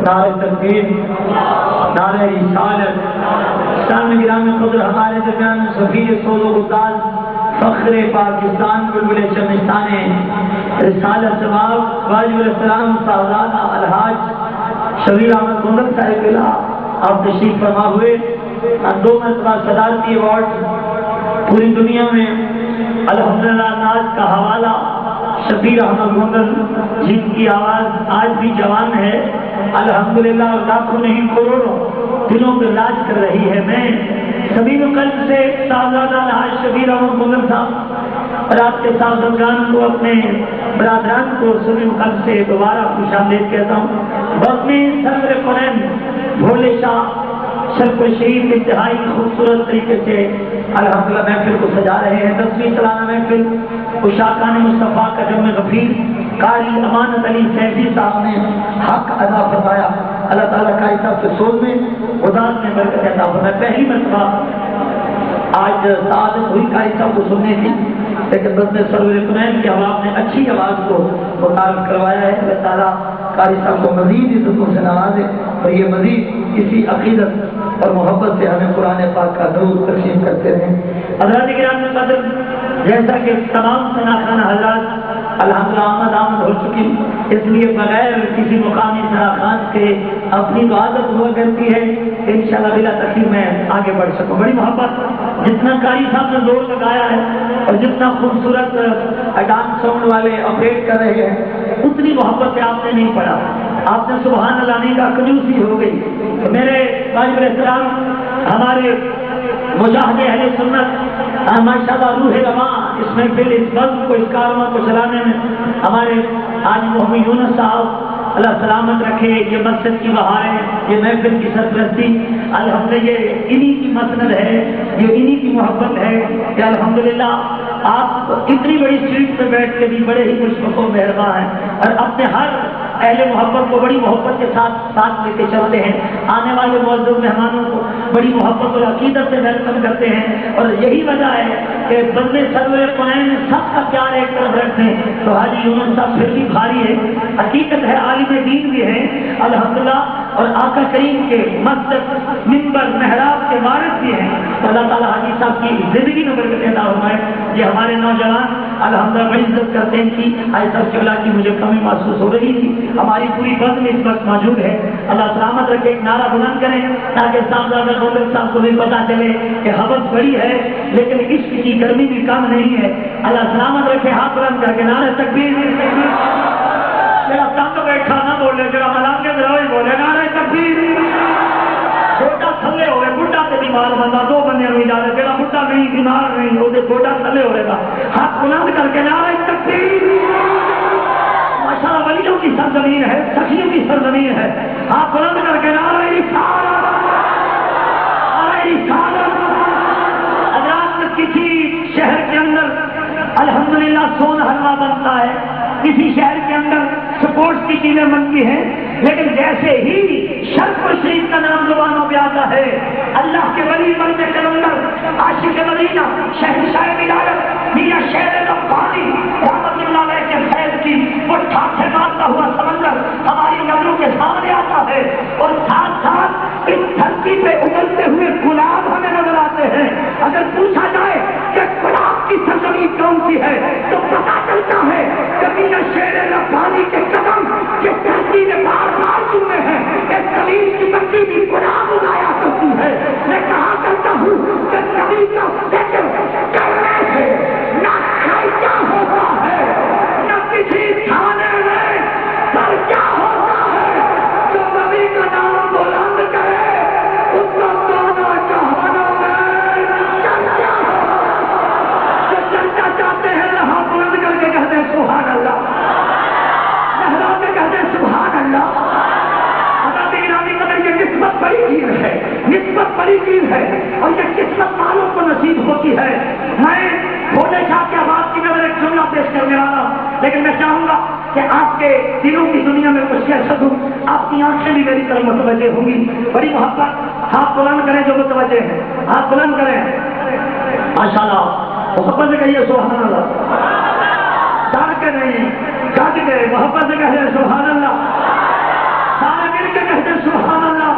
نعرہ تکبیر، نعرہ رسالت، اسلام گرامی قدر ہمارے درمیان سفیر سوز و گلزار فخر پاکستان بلبل شمستان رسالت جواب واجب السلام صاحبزادہ الحاج شبیر احمد گندل صاحب بلا آپ تشریف فرما ہوئے. 2 مرتبہ صدارتی ایوارڈ پوری دنیا میں الحمدللہ ناز کا حوالہ شبیر احمد گندل جن کی آواز آج بھی جوان ہے الحمدللہ اور لاکھوں نہیں کروڑوں دلوں پہ راج کر رہی ہے. میں سبھی قلب سے صاحبزادہ الحاج شبیر احمد گندل صاحب اور آپ کے صاحبزادگان کو اپنے برادران کو سبھی قلب سے دوبارہ خوش آمدید کہتا ہوں. وقت میں سرور قرآن بھولے شاہ شرف شریف انتہائی خوبصورت طریقے سے الحمدللہ محفل کو سجا رہے ہیں. 10ویں سالانہ محفل اشاقان مصطفیٰ کا جم غفیر قاری امانت علی سیفی صاحب نے حق ادا فرمایا. اللہ تعالیٰ قاری صاحب کے سوز میں خداوند نے برکت عطا فرمایا. پہلی مرتبہ آج سعادت ہوئی قاری صاحب کو سننے کی، لیکن بس میں سرور کنین کی آواز نے اچھی آواز کو متعارف کروایا ہے. اللہ تعالیٰ قاری صاحب کو مزید عزتوں سے نوازے اور یہ مزید اسی عقیدت اور محبت سے ہمیں قرآن پاک کا درود تقسیم کرتے رہیں. حضرات گرامی قدر، جیسا کہ تمام شناخان حضرات الحمدللہ آمد ہو چکی، اس لیے بغیر کسی مقامی شناخان کے اپنی تو عادت ہوا کرتی ہے کہ انشاءاللہ بلا تاخیر میں آگے بڑھ سکوں. بڑی محبت جتنا قاری صاحب نے زور لگایا ہے اور جتنا خوبصورت ڈانس ساؤنڈ والے آپریٹ کر رہے ہیں اتنی محبت سے آپ نے نہیں پڑھا. آپ نے سبحان اللہ نہیں کہا، کنجوسی ہو گئی. تو میرے واجب احترام ہمارے مجاہد اہل سنت ماشاءاللہ روح رواں اس محفل اس بزم کو اس کارواں کو چلانے میں ہمارے حاجی محمد یونس صاحب اللہ سلامت رکھے. یہ مسجد کی بہاریں، یہ محفل کی سرپرستی الحمدللہ یہ انہی کی مسند ہے، یہ انہی کی محبت ہے کہ الحمدللہ آپ اتنی بڑی سیٹ پہ بیٹھ کے بھی بڑے ہی مشفق و مہربان ہیں اور اپنے ہر اہل محبت کو بڑی محبت کے ساتھ لے کے چلتے ہیں. آنے والے معزز مہمانوں کو بڑی محبت اور عقیدت سے ویلکم کرتے ہیں اور یہی وجہ ہے کہ بندے سرور قرآن سب کا پیار ایک طرف رکھتے ہیں. تو حاجی یونس صاحب پھر بھی بھاری ہے، حقیقت ہے عالم دین بھی ہے الحمدللہ اور آقا کریم کے مسجد منبر محراب کے وارث بھی ہیں. تو اللہ تعالیٰ حاجی صاحب کی زندگی میں برکت عطا فرمائے. یہ ہمارے نوجوان الحمدللہ بڑی عزت کرتے ہیں کہ حاجی صاحب کی کی مجھے کمی محسوس ہو رہی تھی. ہماری پوری بزم اس وقت موجود ہے. اللہ سلامت رکھے. ایک نعرہ بلند کریں تاکہ صاحبزادہ گوندل صاحب کو بھی پتا چلے کہ حوث بڑی ہے لیکن عشق کی گرمی بھی کم نہیں ہے. اللہ سلامت رکھے. ہاتھ بلند کر کے نعرہ تکبیر. میرا تنگ بیٹھا نہ بولے، میرا ملام کے دروئی بولے نعرہ تکبیر. چھوٹا تھلے ہوئے بڈھا سے بیمار بندہ 2 بندے ہوئی جا رہے، میرا بڈھا نہیں بیمار نہیں وہ چھوٹا تھلے ہو رہے گا. ہاتھ بلند کر کے نعرہ تکبیر. ماشاءاللہ ولیوں کی سرزمین ہے، سخیوں کی سرزمین ہے. ہاتھ بلند کر کے نعرہ رسالت. نعرہ رسالت. حضرات کسی شہر کے اندر الحمدللہ سون حلوہ بنتا ہے، کسی شہر کے اندر سپورٹس کی چیزیں بنتی ہیں، لیکن جیسے ہی شرف شریف کا نام زبانوں پہ آتا ہے اللہ کے ولی بندے کلندر عاشق مدینہ شہنشاہ ولایت میاں شیر ربانی رحمت اللہ علیہ کے فیض کی وہ ٹھاٹھے مارتا ہوا سمندر ہماری نظروں کے سامنے آتا ہے اور ساتھ ساتھ اس دھرتی پہ ابلتے ہوئے گلاب ہمیں نظر آتے ہیں. اگر پوچھا جائے کہ گلاب کی سرزمین کون سی ہے تو پتا چلتا ہے کہ میاں شیر ربانی کے قدم جس دھرتی نے بار بار سنے ہیں کہ زمین کی مٹی بھی گلاب اگایا کرتی ہے. میں کہا کرتا ہوں کہ زمین کا فکر کرنے سے نہ خرچہ ہوتا ہے نہ کسی تھانے میں پر کیا ہوتا ہے. جو نبی کا نام بلند کرے اس کا گانا چاہنا میں چرچا ہوگا. جو چرچا چاہتے ہیں یہاں بلند کر کے کہتے ہیں سبحان اللہ، لہرا کے کہتے ہیں سبحان اللہ. یہ نسبت بڑی چیز ہے، نسبت بڑی چیز ہے اور یہ قسمت والوں کو نصیب ہوتی ہے. میں بھولے شاہ کی آواز کی نظر ایک جملہ پیش کرنے والا ہوں، لیکن میں چاہوں گا کہ آپ کے دلوں کی دنیا میں کچھ کہہ سکوں. آپ کی آنکھیں بھی میری طرف متوجہ ہوں گی. بڑی محبت. ہاتھ بلند کریں جو متوجہ ہیں، ہاتھ بلند کریں. ماشاءاللہ محبت سے کہیے سبحان اللہ. ڈر کے نہیں، ڈٹ کے محبت سے کہیے سبحان اللہ. مل کے کہتے سبحان اللہ،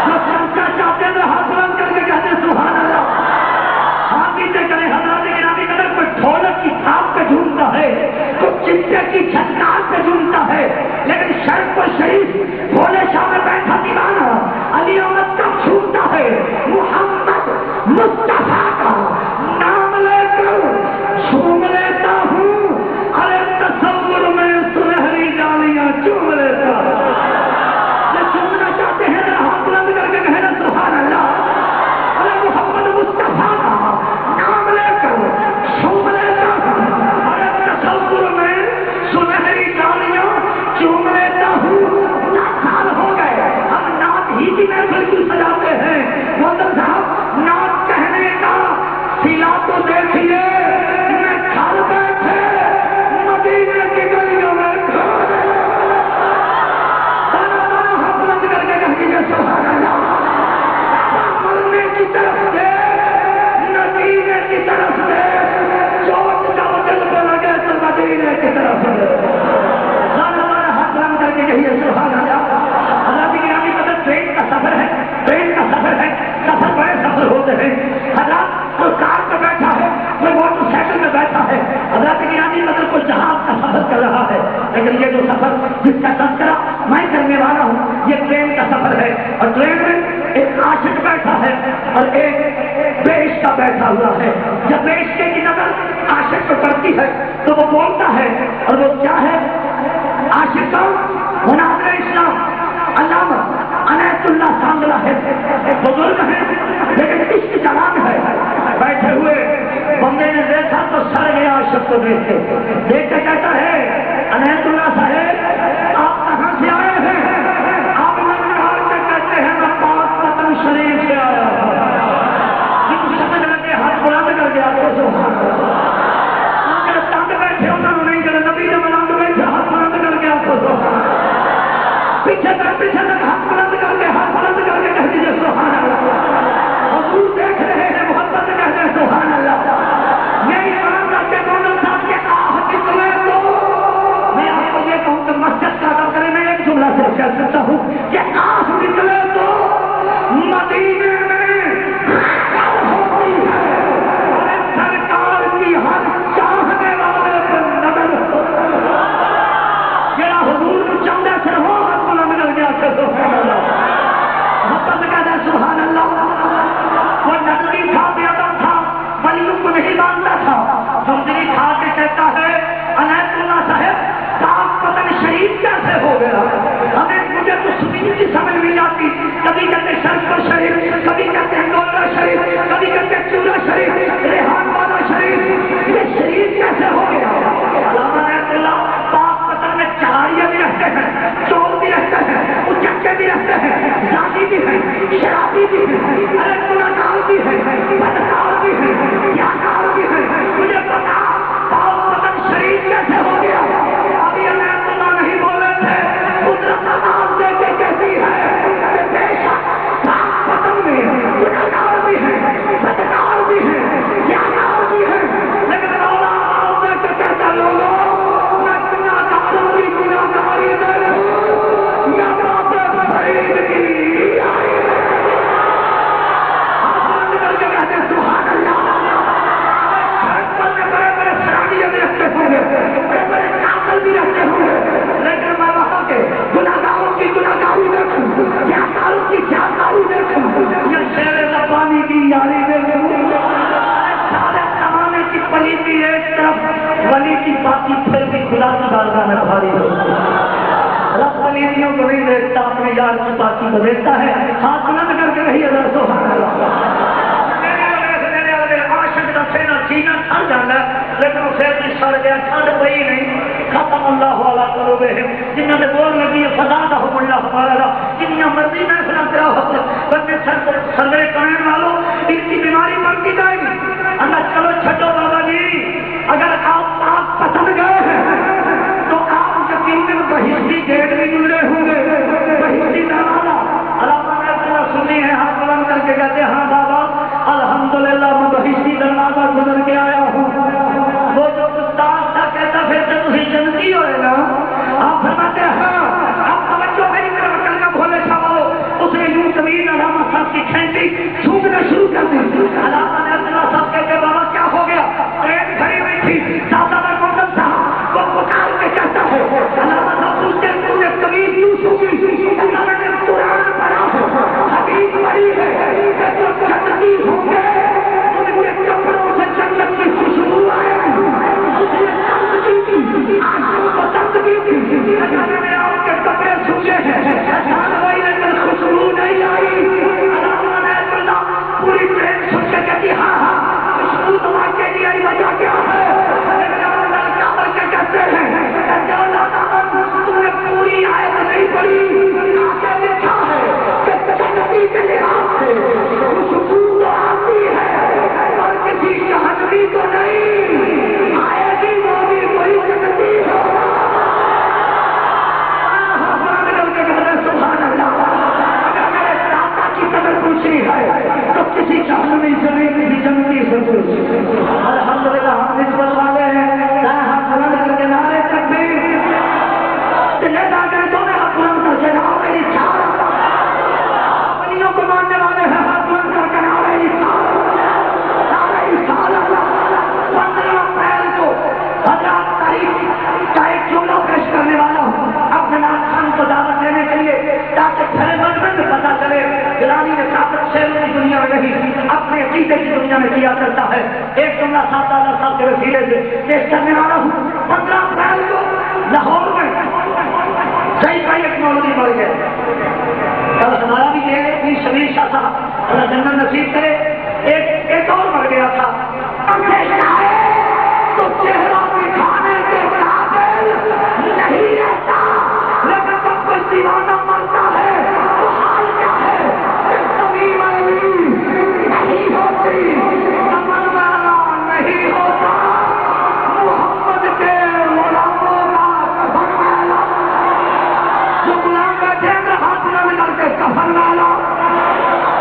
جو سمجھنا چاہتے ہیں ہاتھ بلند کر کے کہتے سبحان اللہ۔ ہاتھ نیچے کریں حضرات گرامی قدر، کوئی ڈھولک کی تھاپ پہ جھومتا ہے، کوئی چمٹے کی چھٹکار پہ جھومتا ہے، لیکن شرف و شریف بھولے شاہ میں بیٹھا دیوانہ علی احمد کا چھومتا ہے، محمد مصطفیٰ کا نام لے کر چھوم لیتا ہوں، ارے تصور میں سنہری ڈالیاں چوم لیتا ہوں۔ یہ چومنا چاہتے ہیں ذرا ہاتھ بلند کر کے کہنا سبحان اللہ، ارے محمد مصطفیٰ کا نام لے کر چھوم لیتا ہوں، ارے تصور میں سنہری ڈالیاں چوم لیتا ہوں۔ 10 سال ہو گئے ہم نعت ہی کی محفل کیوں سجاتے ہیں؟ محترم صاحب نعت کہنے کا سلا تو دیکھیے، میں گھر بیٹھے مدینے کی گلیوں میں ہاتھ بلند کر کے کہیے سبحان اللہ۔ مرنے کی طرف سے مدینے کی طرف سے چوٹ جب دل پہ لگے تو مدینے کی طرف سے ہاتھ بلند کر کے کہیے سبحان اللہ۔ حضرات گرامی قدر، ٹرین کا سفر ہے، ٹرین کا سفر ہے، سفر بڑے سفر ہوتے ہیں۔ حضرات کوئی کار پہ بیٹھا ہے، کوئی موٹر سائیکل میں بیٹھا ہے، حضرات گرامی قدر کوئی جہاز کا سفر کر رہا ہے، لیکن یہ جو سفر جس کا تذکرہ میں کرنے والا ہوں یہ ٹرین کا سفر ہے، اور ٹرین میں ایک عاشق بیٹھا ہے اور ایک بے عشقہ بیٹھا ہوا ہے۔ جب بے عشقے کی نظر عاشق پہ پڑتی ہے تو وہ بولتا ہے، اور وہ کیا ہے؟ عاشق کا مناظر اسلام علامہ عنایت اللہ سانگلہ ہے، بزرگ ہے لیکن عشق جوان ہے۔ بیٹھے ہوئے بندے نے دیکھا تو سر گیا عاشق کو دیکھ کے کہتا ہے عنایت اللہ صاحب آپ کہاں سے آئے ہیں؟ آپ للکار کے کہتے ہیں میں پاک وطن شریف سے آیا ہوں۔ جن سمجھ لگے ہاتھ بلند کر کے آپ کو تنگ بیٹھے انہوں نے نہیں کرے، نبی نے ملنگ بیٹھے ہاتھ بلند کر کے آپ کو پیچھے تک ہاتھ بلند کر کے ہاتھ بلند کر کے کہہ دیجیے سبحان اللہ۔ حضور دیکھ رہے ہیں، محبت سے کہتے ہیں سبحان اللہ۔ یہ ایمان کر کے مولانا صاحب کے آہ نکلے تو میں آپ کو یہ کہوں کہ مسجد کا ادا کرے، میں ایک جملہ سے کہہ سکتا ہوں کہ آہ نکلے تو مدینے میں ہوتی ہے، سرکار کی ہر چاہنے والے پر نظر میرا حضور چاہنے سے ہو مل گیا سبحان اللہ۔ محبت کہتا ہے سبحان اللہ۔ وہ نقلی تھا، بے ادب تھا، ولیوں کو نہیں مانتا تھا، سمجھنی کھا کے کہتا ہے عنایت اللہ صاحب پاک وطن شریف کیسے ہو گیا؟ ہمیں مجھے تو سنی کی سمجھ نہیں آتی، کبھی کہتے شرف شریف، کبھی کہتے ڈولہ شریف، کبھی کہتے چورا شریف، ریحان والا شریف، یہ شریف کیسے ہو گیا؟ علامہ عنایت اللہ پاک وطن میں چہاریاں بھی رہتے ہیں، چور بھی رہتے ہیں، اچکے بھی رہتے ہیں، زانی بھی ہیں، شرابی بھی ہیں، ارے گناہگار بھی ہیں، بدکار بھی ہیں، کیاکار بھی ہیں۔ مجھے پتا پاک وطن شریف کیسے ہو گیا؟ ابھی عنایت اللہ نہیں بولے تھے، قدرت آواز دے کے کہتی ہے کہ بے شک پاک وطن میں گناہگار بھی ہیں، بدکار بھی ہیں، کیاکار بھی ہیں، لیکن مولا آواز دے کے کہتا لوگوں میں گناہگاروں کی گناہگاری دے لوں یا بات فرید کی آئی آسان کر کے کہتے ہیں سبحان اللہ۔ شرکت میں بڑے بڑے سرانیے بھی رکھتے ہوں گے، بڑے بڑے قاتل بھی رکھتے ہوں گے، لیکن میں وہاں کے گناہگاروں کی گناہگاری دیکھوں، کیاکاروں کی کیاکاری دیکھوں، یا شیر ربانی کی یاری دیکھوں، سارے زمانے کی پلیتی ایک طرف، ولی کی باقی پھر بھی خدا کی بارگاہ میں بھاری ہوتی ہے۔ رب پلیتیوں کو نہیں دیکھتا، اپنے یار کی باقی کو دیکھتا ہے۔ ہاتھ بلند کر کے رہیے ذرا سبحان اللہ۔ عاشق کا سینہ سڑ جانا، لیکن اسے بھی سڑ گیا، سڑ پئی نہیں۔ ختم اللہ والا کرو گے جنہوں نے بول لگی فضا کا حکم اللہ ہمارا جنیا مرضی میں فلاں کرا بندے سروے کرنے والوں ان کی بیماری بڑھتی جائے گی۔ اللہ چلو چھٹو بابا جی، اگر آپ پسند گئے ہیں تو آپ یقیناً بہشتی گیٹ بھی گزرے ہوں گے، بہشتی دروازہ۔ اللہ سنی ہے، ہاتھ بلند کر کے کہتے ہاں بابا الحمدللہ میں بہشتی دروازہ گزر کے آیا ہوں۔ وہ جو استاد تھا کہتا پھر تو تھی جنتی ہوئے نا، آپ فرماتے ہاں آپ توجہ میری طرف کریں کھینچی چھوٹنا شروع کر دی. علامہ نے عبداللہ صاحب کہتے بابا کیا ہو گیا؟ ٹرین کھڑی ہوئی تھی، زیادہ میں موسم تھا، وہ پکار کے کہتا ہے علامہ صاحب پوچھتے ہیں تم نے قمیض کیوں سوچی؟ علامہ نے قرآن پڑھا حدیث پڑھی ہے کہ جو جنتی ہوں گے ان کے کپڑوں سے جنت کی خوشبو آئے. علامہ نے آپ کے کپڑے سوچے ہیں لیکن خوشبو نہیں آئی. علامہ نے پوری ٹرین سن کے کہتی ہاں ہاں خوشبو تو واقعی نہیں آئی، وجہ کیا ہے؟ کہتے ہیں تم نے پوری آیت نہیں پڑھی، آگے لکھا ہے کہ جنتی کے لحاظ سے خوشبو تو آتی ہے اور کسی جہنمی کو نہیں آئے گی، وہ بھی کوئی جنتی ہو. سبحان اللہ. اگر میرے دادا کی قدر پوچھنی ہے تو کسی جہنمی سے نہیں کسی جنتی سے پوچھ. الحمدللہ ہم اس پر والے ہیں ہاتھ بلند کر کے نعرے تکبیر. تو میں ہاتھ بلند کر کے نعرے رسالت. ولیوں کو ماننے والے ہیں ہاتھ بلند کر کے نعرے رسالت. نعرے رسالت. 15 اپریل کو حضرات تاریخ کا ایک جملہ پیش کرنے والا ہوں اپنے نام خان کو دعوت دینے کے لیے تاکہ پھر بچپن میں پتا چلے گرانی نے طاقت شہروں کی دنیا میں نہیں اپنے عقیدے کی دنیا میں کیا کرتا ہے. ایک جملہ صاحب دادا صاحب کے وسیلے سے پیش کرنے والا ہوں. 15 اپریل کو لاہور میں صحیح کا ایک مولوی مر گئے. کل ہمارا بھی یہ پیر شبیر شاہ صاحب اللہ جنت نصیب کرے ایک اور مر گیا تھا. تو چہرہ دکھانے کے قابل نہیں رہتا، لیکن جب کوئی دیوانہ مرتا ہے تو حال کیا ہے؟ تمیم علی نہیں ہوتی، کمر والا نہیں ہوتا، محمد کے غلاموں کا کفن والا. جو غلام بیٹھے ہیں ہاتھ بلند کر کے کفن والا،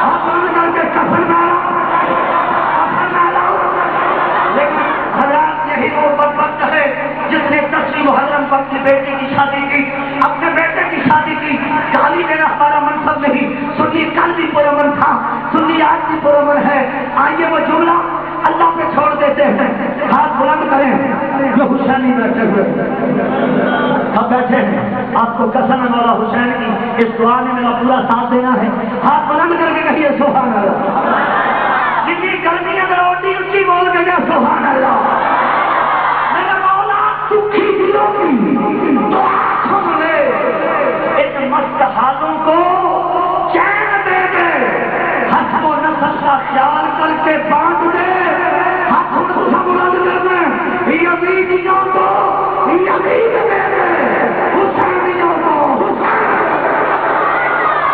ہاتھ بلند کر کے کفن والا، کفن والا. لیکن حضرات یہی وہ بدبخت ہے جس نے 10 محرم کو اپنی بیٹی کی شادی کی، اپنے بیٹے کی شادی کی. گالی دینا ہمارا منصب نہیں. سنی کل بھی پرامن تھا، سنی آج بھی پرامن ہے. آئیے وہ جملہ اللہ پہ چھوڑ دیتے ہیں. ہاتھ بلند کریں جو حسینی بیٹھے ہوئے سب بیٹھے ہیں. آپ کو قسم ہے مولا حسین کی اس دعا میں میرا پورا ساتھ دینا ہے. ہاتھ بلند کر کے کہیے سبحان اللہ. جتنی گرمیاں میں روٹی اچھی بول کے جا سبحان اللہ. میرا مولا سکھی دلوں کی دعا سن لے، ان مست حالوں کو چین دے دے، حسب و نسب کا خیال کر کے بانٹ دے. ہاتھ بلند کر دیں یزیدیوں کو یزید دے دے، حسینیوں کو حسین.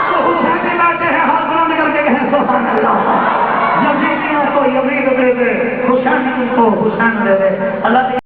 تو حسینی بیٹھے ہیں ہاتھ بلند کر کے کہیں سبحان اللہ. یزیدیوں کو یزید دے دے، حسین کو حسین دے دے. اللہ